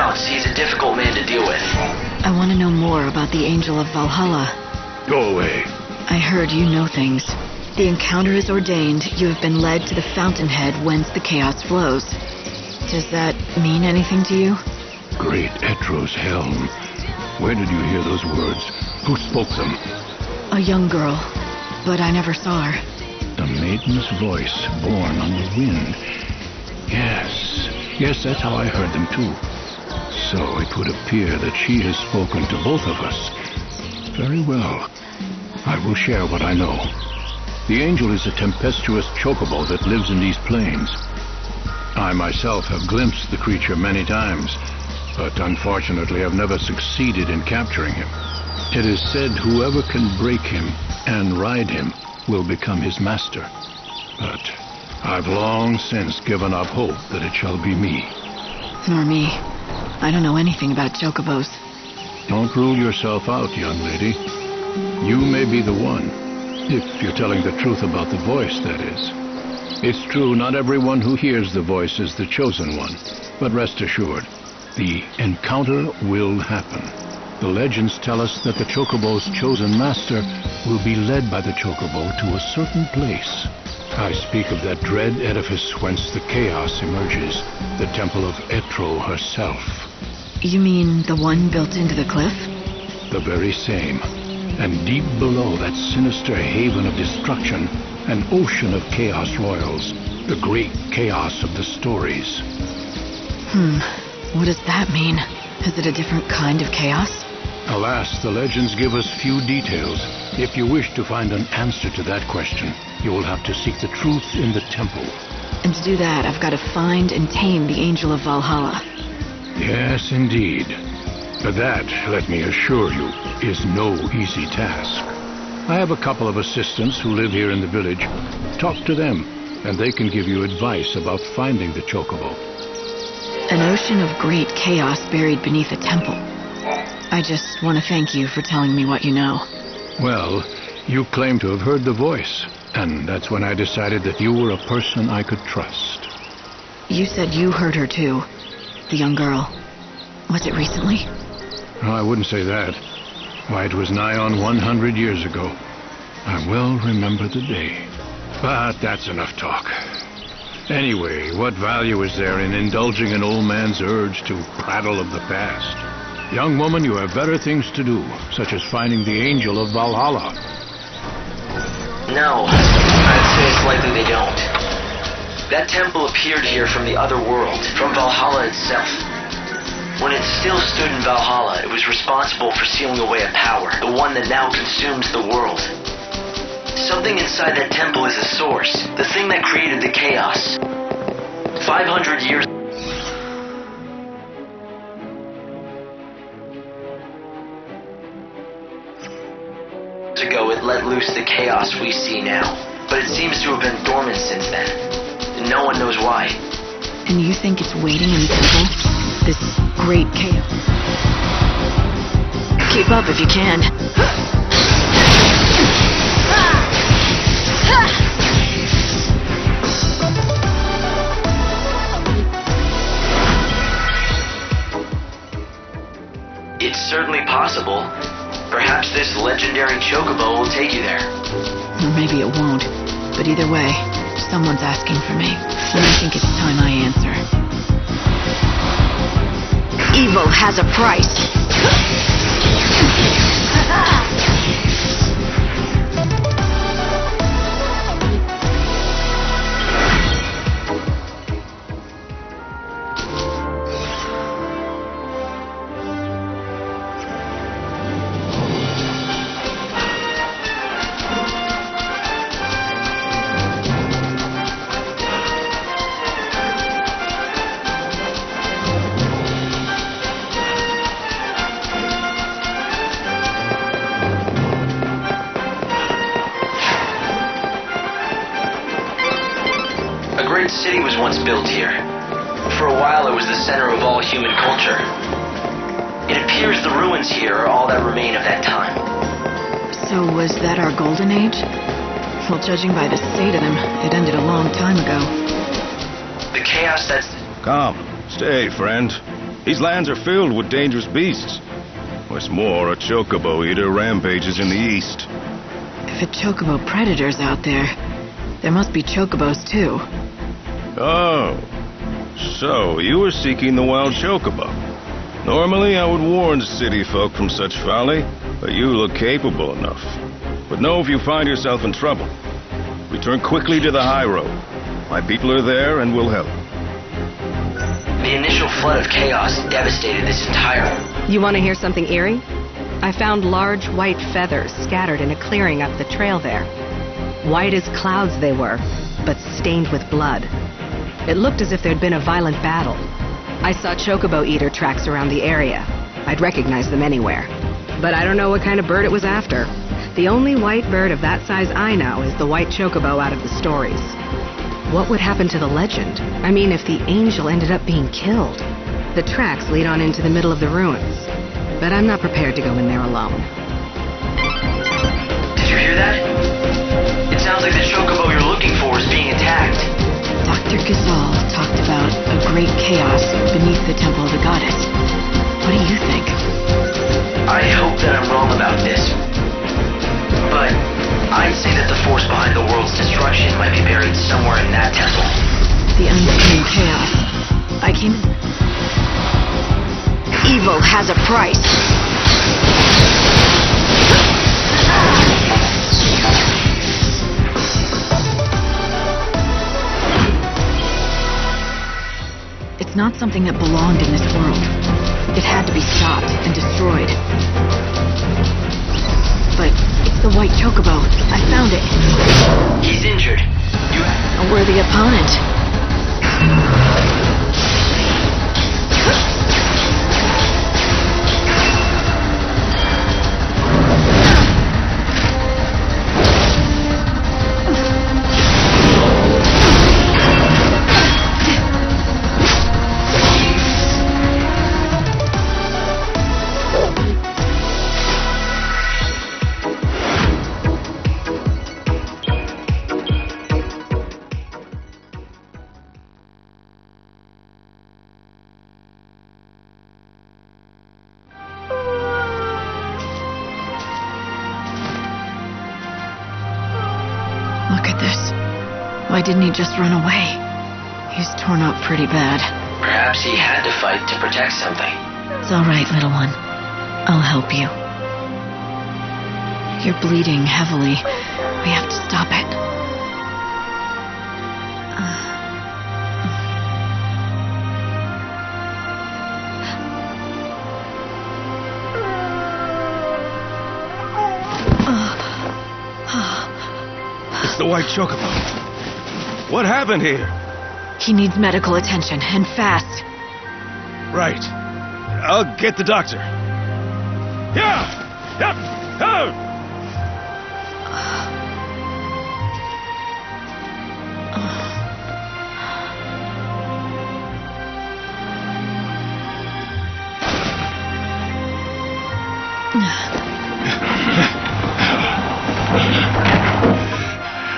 accounts, he's a difficult man to deal with. I want to know more about the Angel of Valhalla. Go away. I heard you know things. The encounter is ordained. You have been led to the fountainhead whence the chaos flows. Does that mean anything to you? Great Etro's helm. Where did you hear those words? Who spoke them? A young girl, but I never saw her. The maiden's voice born on the wind. Yes, that's how I heard them too. So it would appear that she has spoken to both of us. Very well. I will share what I know. The angel is a tempestuous chocobo that lives in these plains. I myself have glimpsed the creature many times, but unfortunately I've never succeeded in capturing him. It is said whoever can break him and ride him will become his master. But I've long since given up hope that it shall be me. Nor me. I don't know anything about chocobos. Don't rule yourself out, young lady. You may be the one, if you're telling the truth about the voice, that is. It's true, not everyone who hears the voice is the chosen one, but rest assured, the encounter will happen. The legends tell us that the chocobo's chosen master will be led by the chocobo to a certain place. I speak of that dread edifice whence the chaos emerges, the temple of Etro herself. You mean the one built into the cliff? The very same. And deep below that sinister haven of destruction, an ocean of chaos roils, the great chaos of the stories. What does that mean? Is it a different kind of chaos? Alas, the legends give us few details. If you wish to find an answer to that question, you will have to seek the truth in the temple. And to do that, I've got to find and tame the Angel of Valhalla. Yes, indeed. But that, let me assure you, is no easy task. I have a couple of assistants who live here in the village. Talk to them, and they can give you advice about finding the chocobo. An ocean of great chaos buried beneath a temple. I just want to thank you for telling me what you know. Well, you claim to have heard the voice, and that's when I decided that you were a person I could trust. You said you heard her too, the young girl. Was it recently? Oh, I wouldn't say that. Why, it was nigh on 100 years ago. I well remember the day. But that's enough talk. Anyway, what value is there in indulging an old man's urge to prattle of the past? Young woman, you have better things to do, such as finding the Angel of Valhalla. No, I'd say it's likely they don't. That temple appeared here from the other world, from Valhalla itself. When it still stood in Valhalla, it was responsible for sealing away a power, the one that now consumes the world. Something inside that temple is a source, the thing that created the chaos. 500 years ago, it let loose the chaos we see now. But it seems to have been dormant since then. And no one knows why. And you think it's waiting in the temple? This great chaos? Keep up if you can. It's certainly possible. Perhaps this legendary chocobo will take you there. Or maybe it won't. But either way, someone's asking for me. And I think it's time I answer. Evil has a price. A great city was once built here. For a while it was the center of all human culture. It appears the ruins here are all that remain of that time. So was that our golden age? Well, judging by the state of them, it ended a long time ago. The chaos that's... Come, stay, friend. These lands are filled with dangerous beasts. What's more, a chocobo eater rampages in the east. If a chocobo predator's out there, there must be chocobos too. Oh, so you were seeking the wild chocobo. Normally, I would warn city folk from such folly, but you look capable enough. But know if you find yourself in trouble, return quickly to the high road. My people are there and will help. The initial flood of chaos devastated this entire... You want to hear something eerie? I found large white feathers scattered in a clearing up the trail there. White as clouds they were, but stained with blood. It looked as if there'd been a violent battle. I saw chocobo eater tracks around the area. I'd recognize them anywhere. But I don't know what kind of bird it was after. The only white bird of that size I know is the white chocobo out of the stories. What would happen to the legend? I mean, if the angel ended up being killed. The tracks lead on into the middle of the ruins. But I'm not prepared to go in there alone. Did you hear that? It sounds like the chocobo you're looking for is being attacked. Dr. Ghazal talked about a great chaos beneath the temple of the goddess. What do you think? I hope that I'm wrong about this. But I'd say that the force behind the world's destruction might be buried somewhere in that temple. The unseen chaos. I came... Evil has a price. It's not something that belonged in this world. It had to be stopped and destroyed. But it's the white chocobo. I found it. He's injured. A worthy opponent. Look at this. Why didn't he just run away? He's torn up pretty bad. Perhaps he had to fight to protect something. It's all right, little one. I'll help you. You're bleeding heavily. We have to stop it. It's the white chocobo. What happened here? He needs medical attention, and fast. Right. I'll get the doctor. Yeah! Yep! Oh!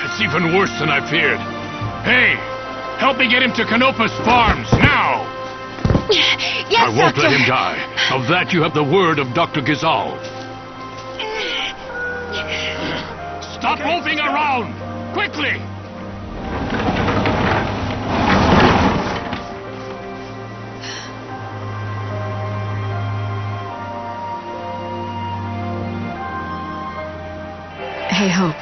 It's even worse than I feared. Hey, help me get him to Canopus Farms, now! Yes, I won't Doctor. let him die. Of that you have the word of Dr. Ghazal. Stop moving around! Quickly! Hey, Hope.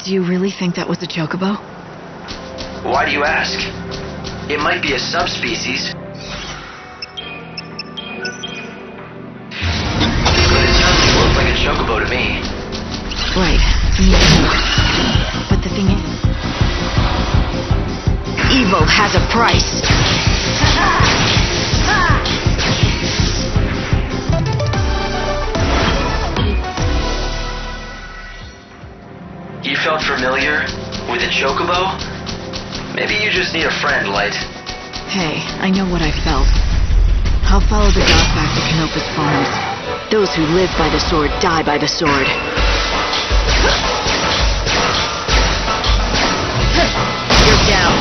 Do you really think that was a chocobo? Why do you ask? It might be a subspecies. But it certainly looked like a chocobo to me. Right. Me too. But the thing is... Evil has a price. You felt familiar with a chocobo? Maybe you just need a friend, Light. Hey, I know what I felt. I'll follow the dog back to Canopus Farms. Those who live by the sword die by the sword. You're down.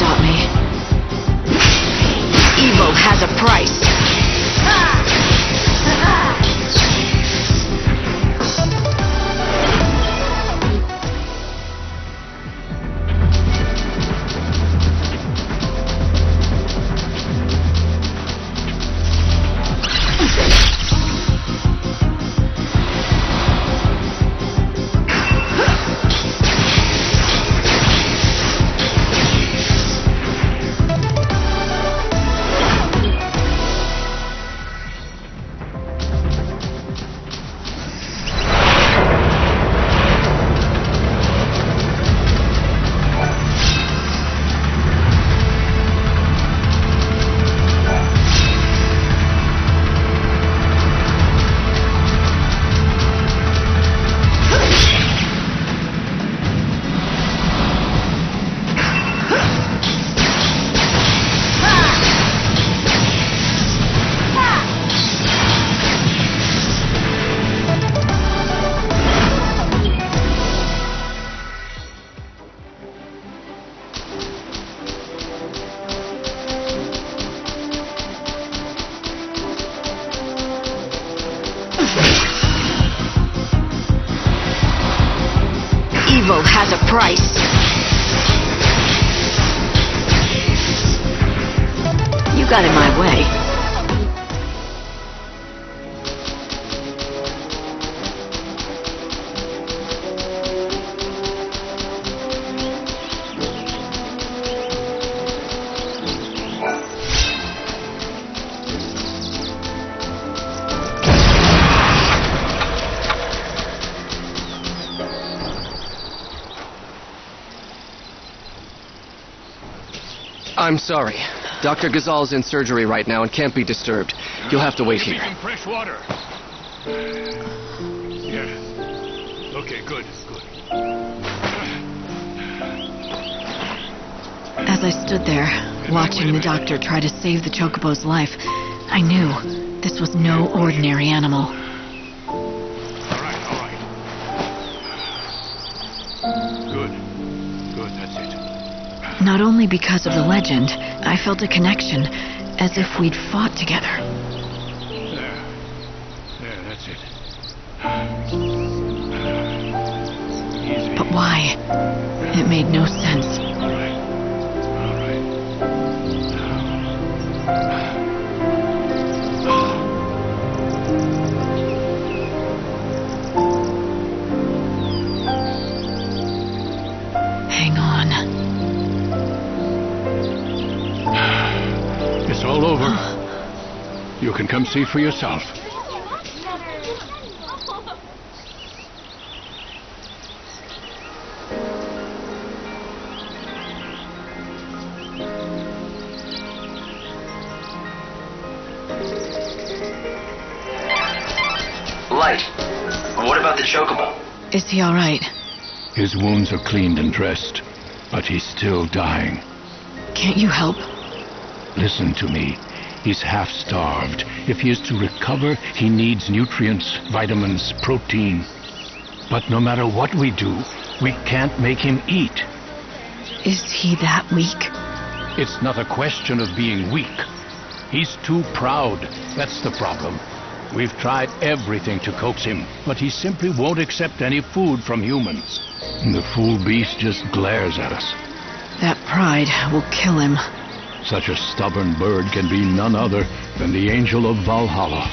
stop me. Evil has a price. Evil has a price. You got in my way. I'm sorry. Dr. Ghazal's in surgery right now and can't be disturbed. You'll have to wait here. Some fresh water. Yeah. Okay, good. As I stood there, watching the doctor try to save the chocobo's life, I knew this was no ordinary animal. All right. Good, that's it. Not only because of the legend, I felt a connection, as if we'd fought together. There, that's it. Easy. But why? It made no sense. All right. Hang on. It's all over. You can come see for yourself. Light. What about the chocobo? Is he all right? His wounds are cleaned and dressed, but he's still dying. Can't you help? Listen to me. He's half-starved. If he is to recover, he needs nutrients, vitamins, protein. But no matter what we do, we can't make him eat. Is he that weak? It's not a question of being weak. He's too proud. That's the problem. We've tried everything to coax him, but he simply won't accept any food from humans. And the fool beast just glares at us. That pride will kill him. Such a stubborn bird can be none other than the angel of Valhalla.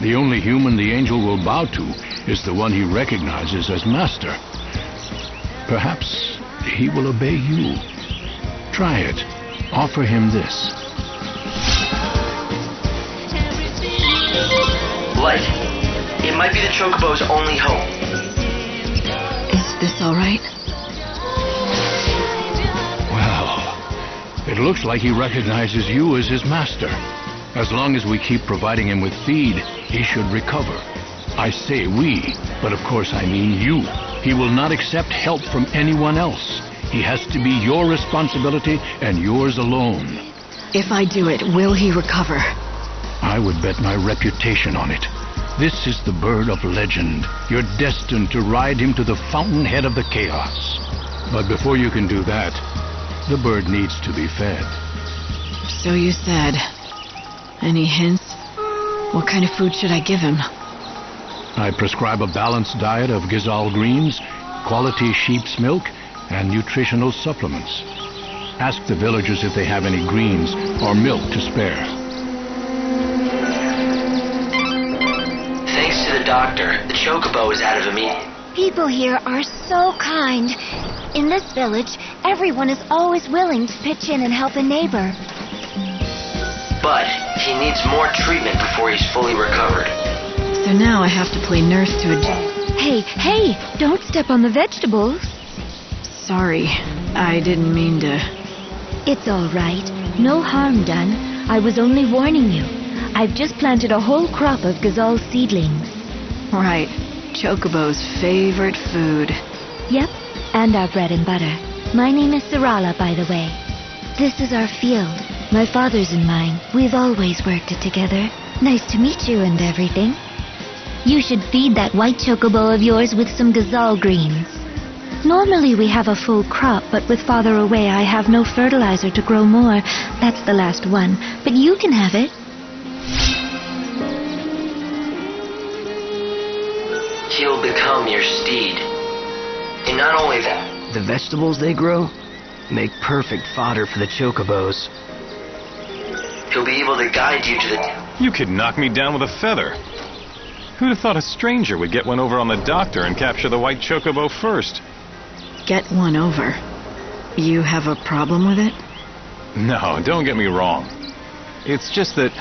The only human the angel will bow to is the one he recognizes as master. Perhaps he will obey you. Try it. Offer him this. Light. It might be the chocobo's only hope. Is this all right? Well, it looks like he recognizes you as his master. As long as we keep providing him with feed, he should recover. I say we, but of course I mean you. He will not accept help from anyone else. He has to be your responsibility and yours alone. If I do it, will he recover? I would bet my reputation on it. This is the bird of legend. You're destined to ride him to the fountainhead of the chaos. But before you can do that, The bird needs to be fed. So you said. Any hints? What kind of food should I give him? I prescribe a balanced diet of Gizal greens, quality sheep's milk, and nutritional supplements. Ask the villagers if they have any greens or milk to spare. Thanks to the doctor, the chocobo is out of immediate. People here are so kind. In this village, everyone is always willing to pitch in and help a neighbor. But he needs more treatment before he's fully recovered. So now I have to play nurse to a... Hey, don't step on the vegetables. Sorry, I didn't mean to... It's all right. No harm done. I was only warning you. I've just planted a whole crop of Gazal seedlings. Right. Chocobo's favorite food. Yep, and our bread and butter. My name is Sarala, by the way. This is our field. My father's and mine. We've always worked it together. Nice to meet you and everything. You should feed that white chocobo of yours with some Gazal greens. Normally we have a full crop, but with father away I have no fertilizer to grow more. That's the last one. But you can have it. He'll become your steed. And not only that, The vegetables they grow make perfect fodder for the chocobos. he'll be able to guide you to the... You could knock me down with a feather. Who'd have thought a stranger would get one over on the doctor and capture the white chocobo first? Get one over. You have a problem with it? No, don't get me wrong. It's just that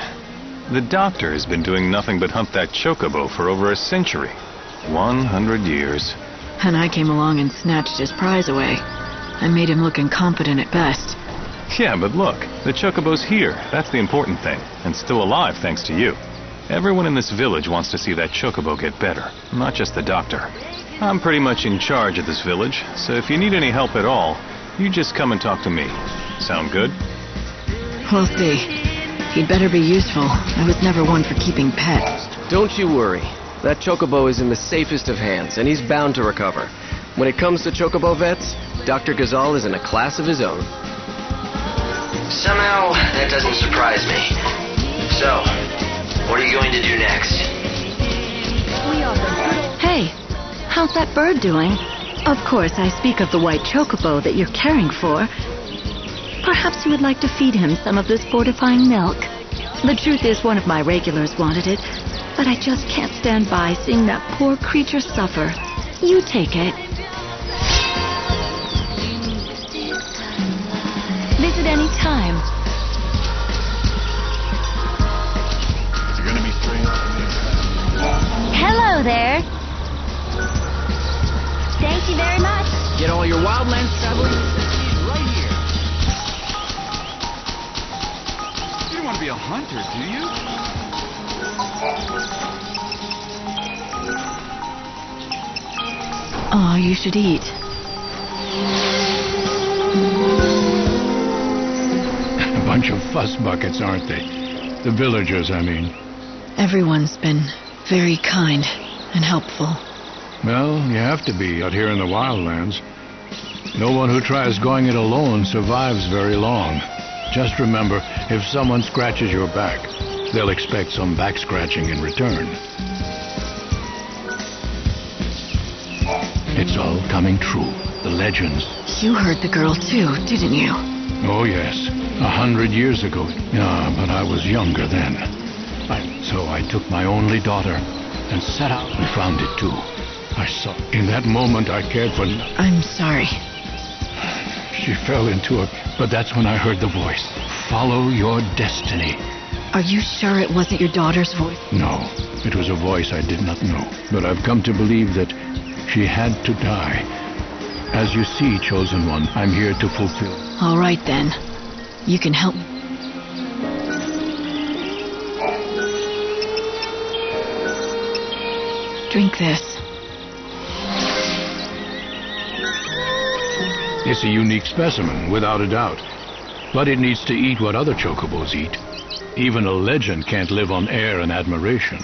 the doctor has been doing nothing but hunt that chocobo for over a century. 100 years. And I came along and snatched his prize away. I made him look incompetent at best. Yeah, but look, the chocobo's here. That's the important thing. And still alive thanks to you. Everyone in this village wants to see that chocobo get better, not just the doctor. I'm pretty much in charge of this village, so if you need any help at all, you just come and talk to me. Sound good? We'll see. He'd better be useful. I was never one for keeping pets. Don't you worry. That chocobo is in the safest of hands, and he's bound to recover. When it comes to chocobo vets, Dr. Gazal is in a class of his own. Somehow, that doesn't surprise me. So, what are you going to do next? Hey, how's that bird doing? Of course, I speak of the white chocobo that you're caring for. Perhaps you would like to feed him some of this fortifying milk. The truth is, one of my regulars wanted it, but I just can't stand by seeing that poor creature suffer. You take it. Visit any time. You're gonna be straight. Hello there. Thank you very much. Get all your wildlands traveling right here. You don't want to be a hunter, do you? Oh, you should eat. A bunch of fuss buckets, aren't they? The villagers, I mean. Everyone's been very kind and helpful. Well, you have to be out here in the wildlands. No one who tries going it alone survives very long. Just remember, if someone scratches your back, they'll expect some back scratching in return. It's all coming true. The legends. You heard the girl too, didn't you? Oh, yes. 100 years ago. Yeah, but I was younger then. So I took my only daughter and set out and found it too. I saw. In that moment, I cared for... I'm sorry. She fell into it, but that's when I heard the voice. Follow your destiny. Are you sure it wasn't your daughter's voice? No, it was a voice I did not know. But I've come to believe that she had to die. As you see, Chosen One, I'm here to fulfill. All right, then. You can help me. Drink this. It's a unique specimen, without a doubt. But it needs to eat what other chocobos eat. Even a legend can't live on air and admiration.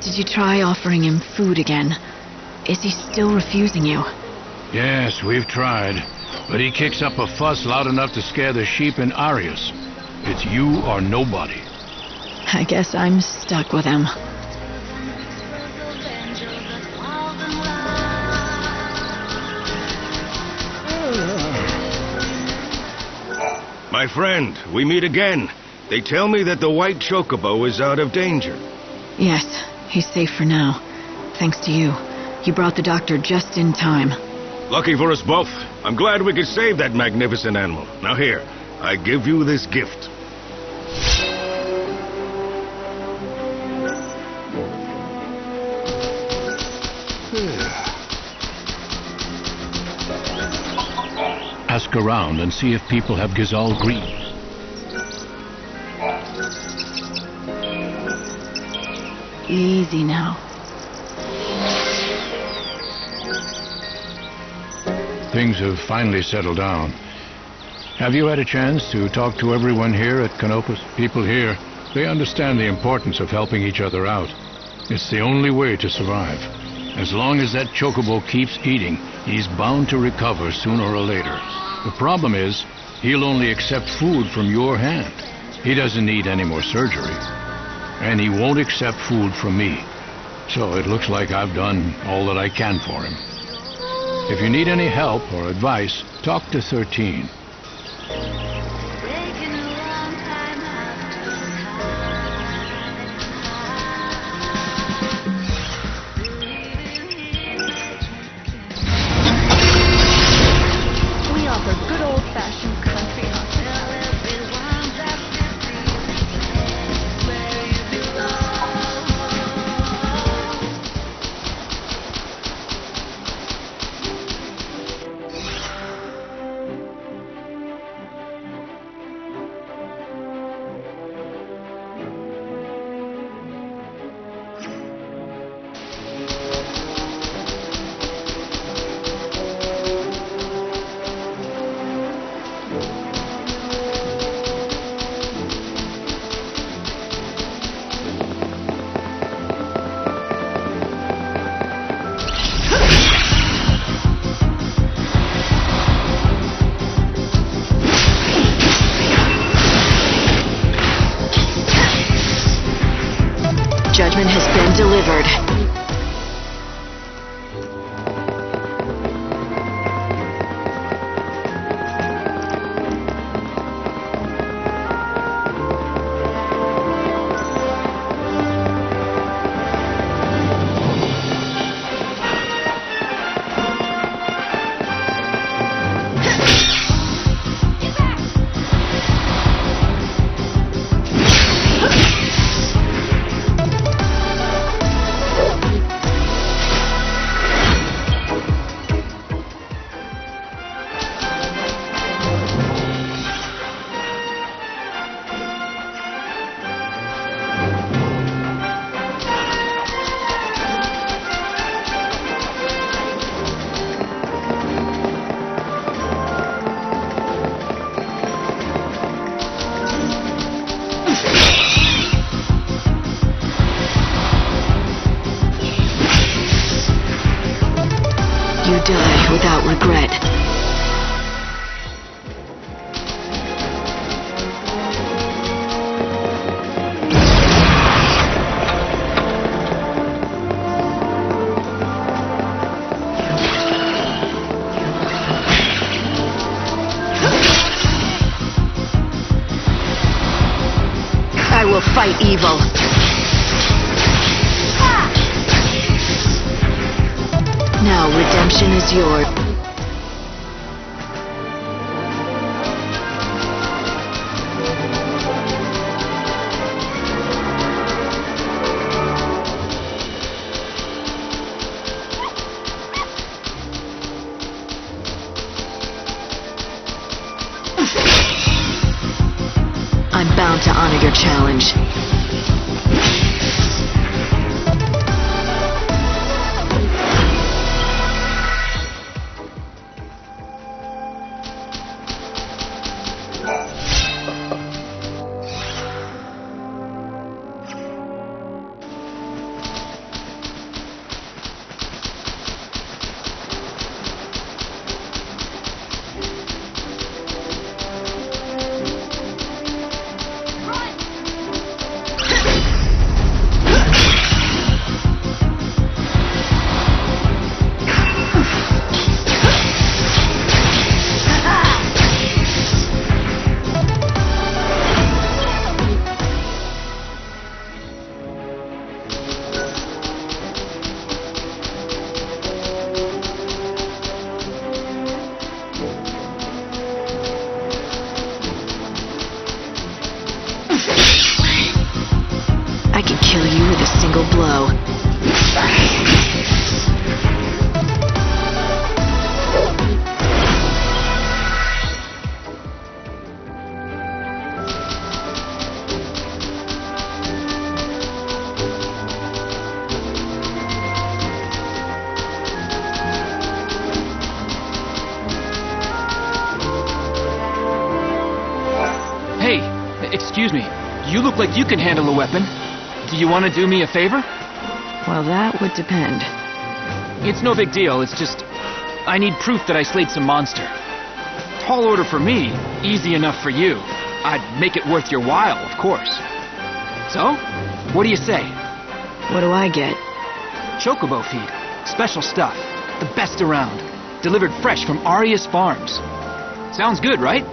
Did you try offering him food again? Is he still refusing you? Yes, we've tried. but he kicks up a fuss loud enough to scare the sheep in Arius. It's you or nobody. I guess I'm stuck with him. My friend, we meet again. They tell me that the white chocobo is out of danger. Yes, he's safe for now. Thanks to you. You brought the doctor just in time. Lucky for us both. I'm glad we could save that magnificent animal. Now here, I give you this gift. Ask around and see if people have Gazal green. Easy now. Things have finally settled down. Have you had a chance to talk to everyone here at Canopus? People here, they understand the importance of helping each other out. It's the only way to survive. As long as that chocobo keeps eating, he's bound to recover sooner or later. The problem is, he'll only accept food from your hand. He doesn't need any more surgery. And he won't accept food from me. So it looks like I've done all that I can for him. If you need any help or advice, talk to 13. We offer good old-fashioned country Judgment has been delivered. You die without regret. I will fight evil. Now redemption is yours. I'm bound to honor your challenge. Excuse me. You look like you can handle a weapon. Do you want to do me a favor? Well, that would depend. It's no big deal. It's just... I need proof that I slayed some monster. Tall order for me. Easy enough for you. I'd make it worth your while, of course. So, what do you say? What do I get? Chocobo feed. Special stuff. The best around. Delivered fresh from Arias Farms. Sounds good, right?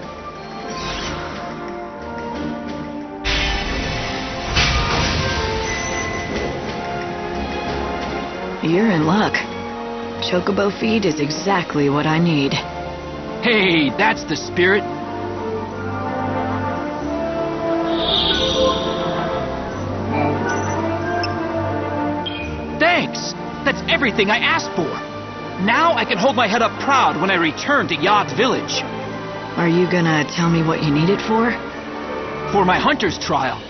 You're in luck. Chocobo feed is exactly what I need. Hey, that's the spirit. Thanks! That's everything I asked for. Now I can hold my head up proud when I return to Yad's village. Are you gonna tell me what you need it for? For my hunter's trial.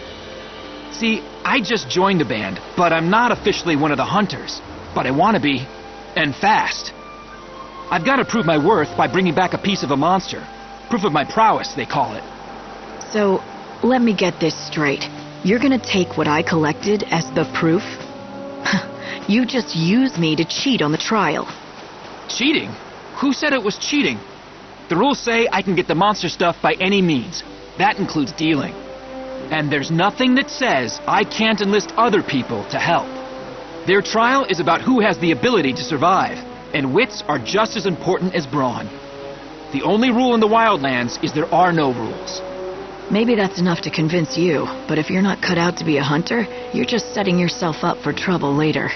See, I just joined the band, but I'm not officially one of the hunters. But I want to be, and fast. I've got to prove my worth by bringing back a piece of a monster. Proof of my prowess, they call it. So, let me get this straight. You're gonna take what I collected as the proof? You just used me to cheat on the trial. Cheating? Who said it was cheating? The rules say I can get the monster stuff by any means. That includes dealing. And there's nothing that says I can't enlist other people to help. Their trial is about who has the ability to survive, and wits are just as important as brawn. The only rule in the Wildlands is there are no rules. Maybe that's enough to convince you, but if you're not cut out to be a hunter, you're just setting yourself up for trouble later.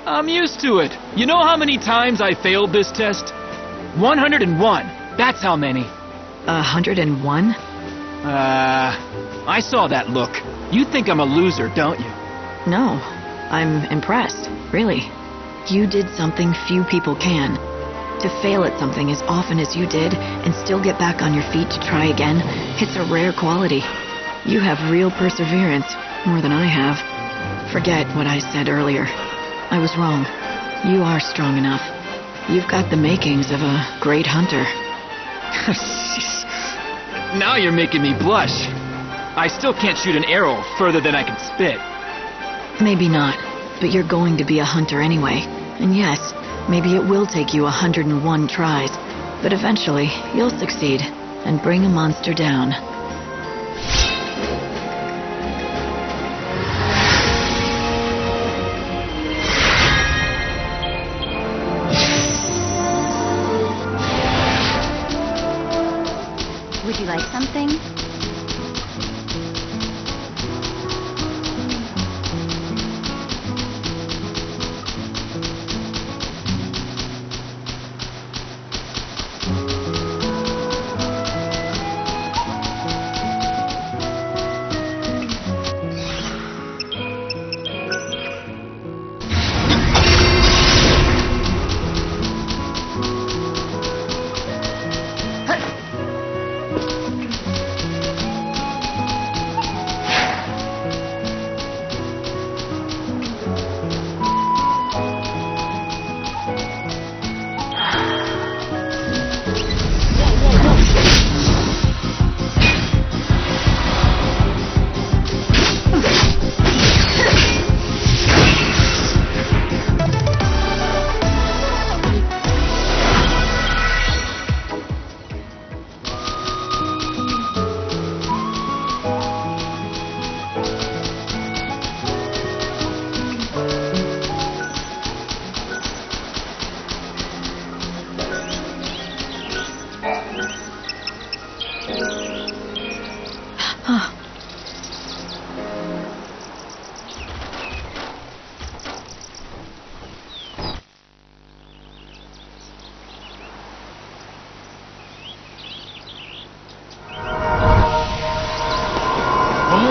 I'm used to it. You know how many times I failed this test? 101. That's how many. 101? I saw that look. You think I'm a loser, don't you? No. I'm impressed, really. You did something few people can. To fail at something as often as you did and still get back on your feet to try again, it's a rare quality. You have real perseverance, more than I have. Forget what I said earlier. I was wrong. You are strong enough. You've got the makings of a great hunter. Now you're making me blush. I still can't shoot an arrow further than I can spit. Maybe not, but you're going to be a hunter anyway. And yes, maybe it will take you 101 tries, but eventually you'll succeed and bring a monster down. Would you like something?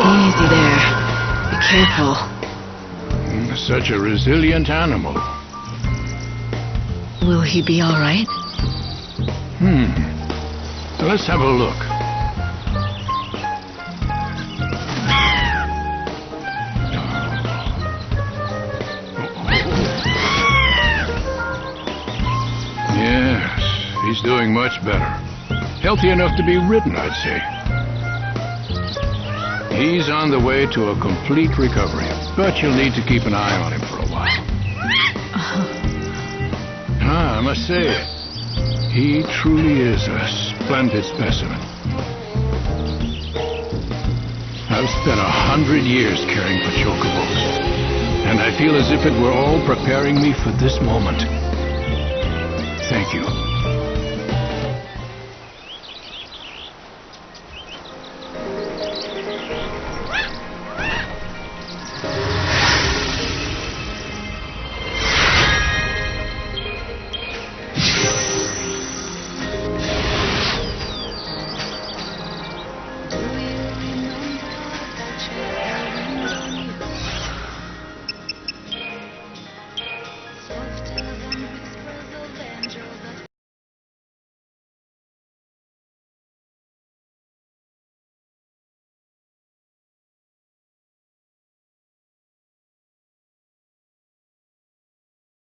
Easy there. Be careful. Such a resilient animal. Will he be all right? Let's have a look. Yes, he's doing much better. Healthy enough to be ridden, I'd say. He's on the way to a complete recovery, but you'll need to keep an eye on him for a while. I must say, he truly is a splendid specimen. I've spent 100 years caring for chocobos, and I feel as if it were all preparing me for this moment. Thank you.